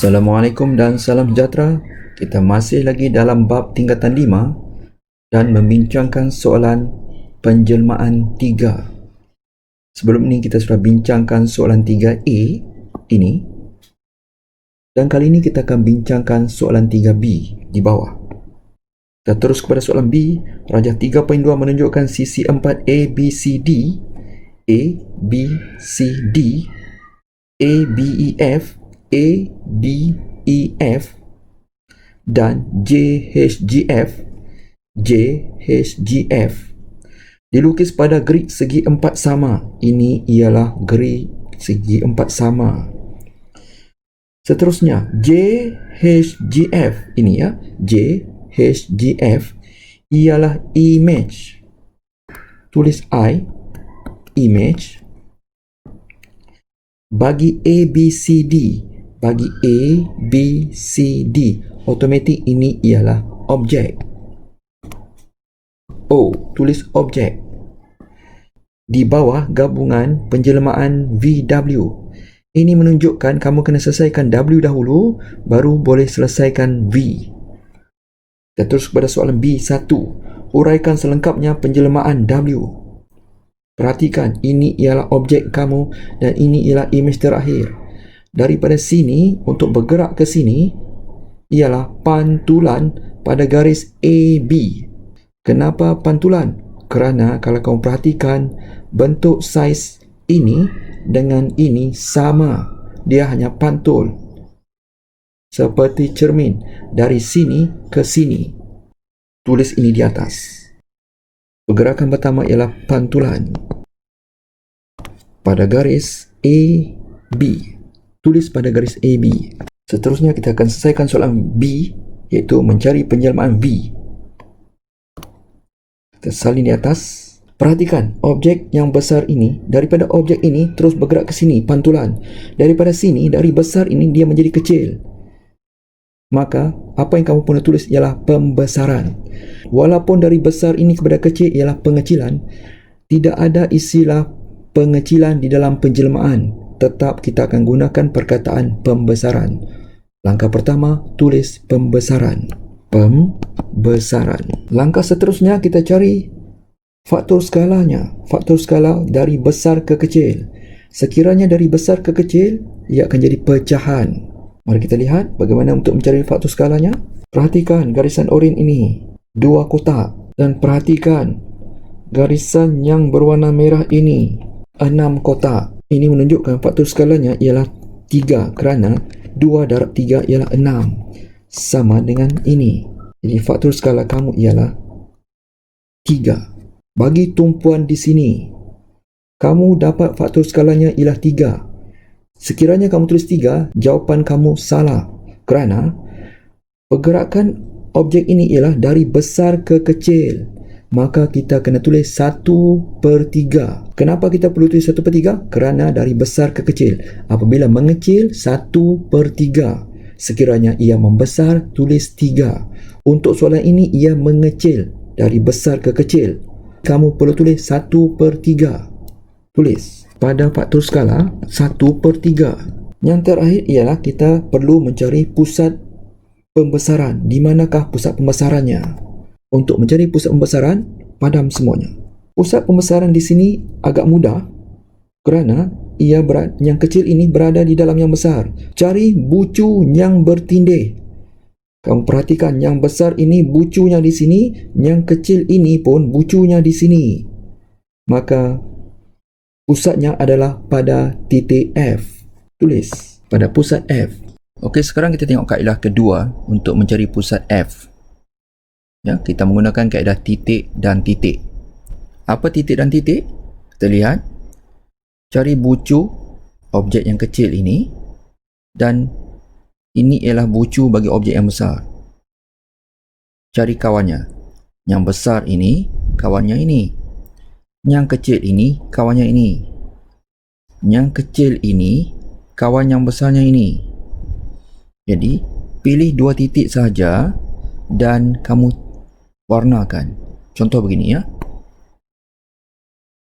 Assalamualaikum dan salam sejahtera. Kita masih lagi dalam bab tingkatan 5 dan membincangkan soalan penjelmaan 3. Sebelum ini kita sudah bincangkan soalan 3A ini, dan kali ini kita akan bincangkan soalan 3B di bawah. Kita terus kepada soalan B. Rajah 3.2 menunjukkan sisi 4 ABCD, ABCD, ABEF, ADEF dan JHGF dilukis pada grid segi empat sama. Ini ialah grid segi empat sama. Seterusnya JHGF ini ya, JHGF ialah image. Tulis I, image, bagi ABCD, bagi ABCD, automatik ini ialah objek. O, tulis objek. Di bawah gabungan penjelmaan VW. Ini menunjukkan kamu kena selesaikan W dahulu, baru boleh selesaikan V. Kita terus kepada soalan B1. Uraikan selengkapnya penjelmaan W. Perhatikan, ini ialah objek kamu dan ini ialah image terakhir. Daripada sini, untuk bergerak ke sini, ialah pantulan pada garis AB. Kenapa pantulan? Kerana kalau kamu perhatikan, bentuk saiz ini dengan ini sama. Dia hanya pantul. Seperti cermin. Dari sini ke sini. Tulis ini di atas. Pergerakan pertama ialah pantulan pada garis AB. Tulis pada garis AB. Seterusnya kita akan selesaikan soalan B, iaitu mencari penjelmaan V. Kita salin di atas. Perhatikan, objek yang besar ini, daripada objek ini terus bergerak ke sini, pantulan. Daripada sini, dari besar ini dia menjadi kecil. Maka, apa yang kamu perlu tulis ialah pembesaran. Walaupun dari besar ini kepada kecil ialah pengecilan, tidak ada istilah pengecilan di dalam penjelmaan. Tetap kita akan gunakan perkataan pembesaran. Langkah pertama, tulis pembesaran. Pembesaran. Langkah seterusnya kita cari faktor skalanya. Faktor skala dari besar ke kecil. Sekiranya dari besar ke kecil, ia akan jadi pecahan. Mari kita lihat bagaimana untuk mencari faktor skalanya. Perhatikan garisan oranye ini, 2 kotak. Dan perhatikan garisan yang berwarna merah ini, 6 kotak. Ini menunjukkan faktor skalanya ialah 3 kerana 2 darab 3 ialah 6. Sama dengan ini. Jadi faktor skala kamu ialah 3. Bagi tumpuan di sini, kamu dapat faktor skalanya ialah 3. Sekiranya kamu tulis 3, jawapan kamu salah. Kerana pergerakan objek ini ialah dari besar ke kecil. Maka kita kena tulis 1/3. Kenapa kita perlu tulis 1/3? Kerana dari besar ke kecil. Apabila mengecil, 1/3. Sekiranya ia membesar, tulis 3. Untuk soalan ini, ia mengecil dari besar ke kecil. Kamu perlu tulis 1/3. Tulis pada faktor skala 1/3. Yang terakhir ialah kita perlu mencari pusat pembesaran. Di manakah pusat pembesarannya? Untuk mencari pusat pembesaran, padam semuanya. Pusat pembesaran di sini agak mudah kerana yang kecil ini berada di dalam yang besar. Cari bucu yang bertindih. Kamu perhatikan, yang besar ini bucunya di sini, yang kecil ini pun bucunya di sini. Maka pusatnya adalah pada titik F. Tulis pada pusat F. Okey, sekarang kita tengok kaedah kedua untuk mencari pusat F. Ya, kita menggunakan kaedah titik dan titik. Apa titik dan titik? Kita lihat. Cari bucu objek yang kecil ini, dan ini ialah bucu bagi objek yang besar. Cari kawannya. Yang besar ini, kawannya ini. Yang kecil ini, kawannya ini. Yang kecil ini, kawan yang besarnya ini. Jadi, pilih 2 titik saja dan kamu warnakan. Contoh begini ya.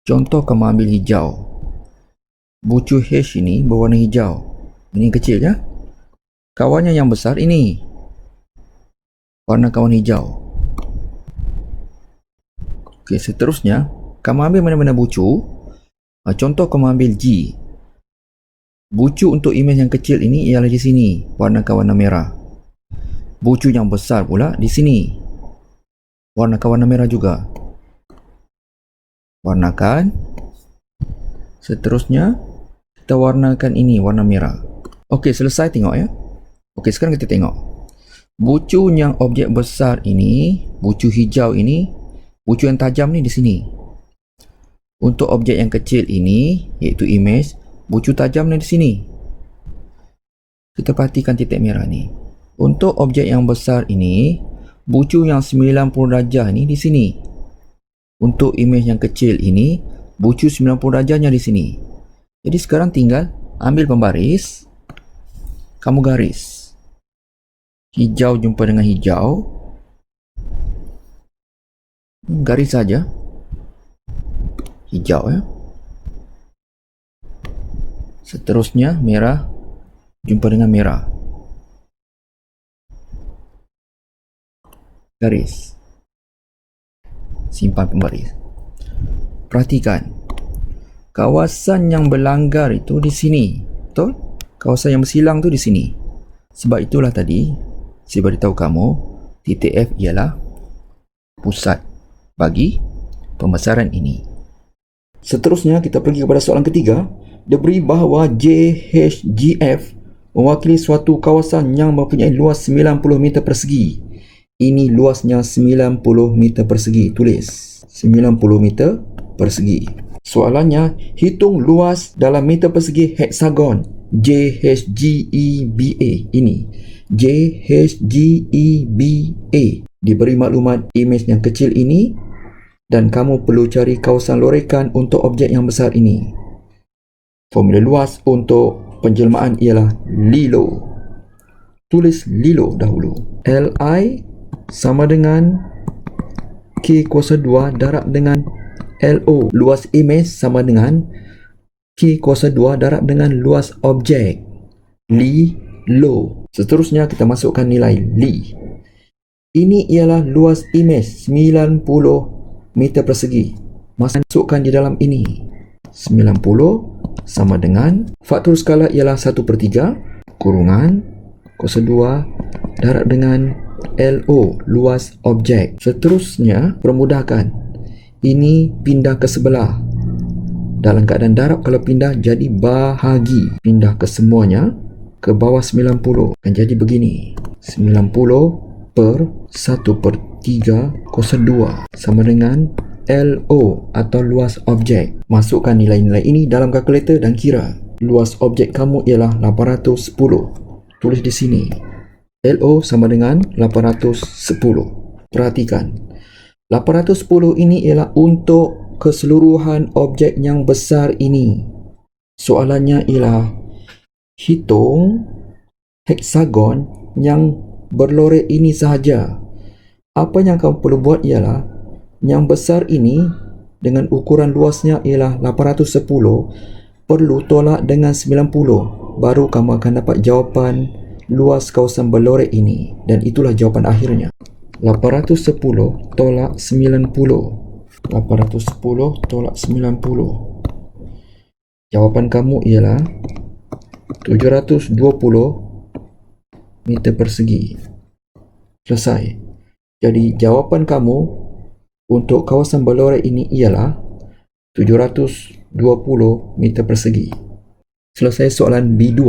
Contoh kamu ambil hijau. Bucu H ini berwarna hijau. Ini kecil ya. kawannya yang besar ini, warna kawan hijau. Okey, seterusnya kamu ambil mana-mana bucu. Contoh kamu ambil G. Bucu untuk imej yang kecil ini ialah di sini, warna warna merah. Bucu yang besar pula di sini, warna warna merah juga. Warnakan. Seterusnya kita warnakan ini warna merah. Okey, selesai tengok ya. Okey, sekarang kita tengok. Bucu yang objek besar ini, bucu hijau ini, bucu yang tajam ni di sini. Untuk objek yang kecil ini, iaitu imej, bucu tajam ni di sini. Kita perhatikan titik merah ni. Untuk objek yang besar ini, bucu yang 90 darjah ni di sini. Untuk imej yang kecil ini, bucu 90 darjahnya di sini. Jadi sekarang tinggal ambil pembaris, kamu garis. Hijau jumpa dengan hijau. Garis saja. Hijau ya. Seterusnya merah jumpa dengan merah. Garis. Simpan pembaris. Perhatikan. Kawasan yang berlanggar itu di sini. Betul? Kawasan yang bersilang tu di sini. Sebab itulah tadi saya beritahu kamu titik F ialah pusat bagi pembesaran ini. Seterusnya kita pergi kepada soalan ketiga. Diberi bahawa JHGF mewakili suatu kawasan yang mempunyai luas 90 meter persegi. Ini luasnya 90 meter persegi. Tulis 90 meter persegi. Soalannya, hitung luas dalam meter persegi heksagon JHGEBA ini. JHGEBA diberi maklumat imej yang kecil ini dan kamu perlu cari kawasan lorekan untuk objek yang besar ini. Formula luas untuk penjelmaan ialah LILO. Tulis LILO dahulu. Li sama dengan K kuasa 2 darab dengan LO. Luas imej sama dengan K kuasa 2 darab dengan luas objek. LILO. Seterusnya kita masukkan nilai Li. Ini ialah luas imej 90 meter persegi. Masukkan di dalam ini. 90 sama dengan faktor skala ialah 1/3 kurungan kuasa 2 darab dengan LO, luas objek. Seterusnya permudahkan. Ini pindah ke sebelah. Dalam keadaan darab kalau pindah jadi bahagi. Pindah ke semuanya ke bawah 90. Akan jadi begini. 90 per 1/3 kuasa 2 sama dengan LO atau luas objek. Masukkan nilai-nilai ini dalam kalkulator dan kira. Luas objek kamu ialah 810. Tulis di sini. LO sama dengan 810. Perhatikan. 810 ini ialah untuk keseluruhan objek yang besar ini. Soalannya ialah hitung heksagon yang berlorek ini sahaja. Apa yang kamu perlu buat ialah yang besar ini dengan ukuran luasnya ialah 810 perlu tolak dengan 90. Baru kamu akan dapat jawapan luas kawasan berlorek ini. Dan itulah jawapan akhirnya. 810 tolak 90. 810 tolak 90. Jawapan kamu ialah 720 meter persegi. Selesai. Jadi jawapan kamu untuk kawasan berlorek ini ialah 720 meter persegi. Selesai soalan B2.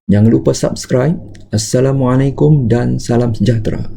Jangan lupa subscribe. Assalamualaikum dan salam sejahtera.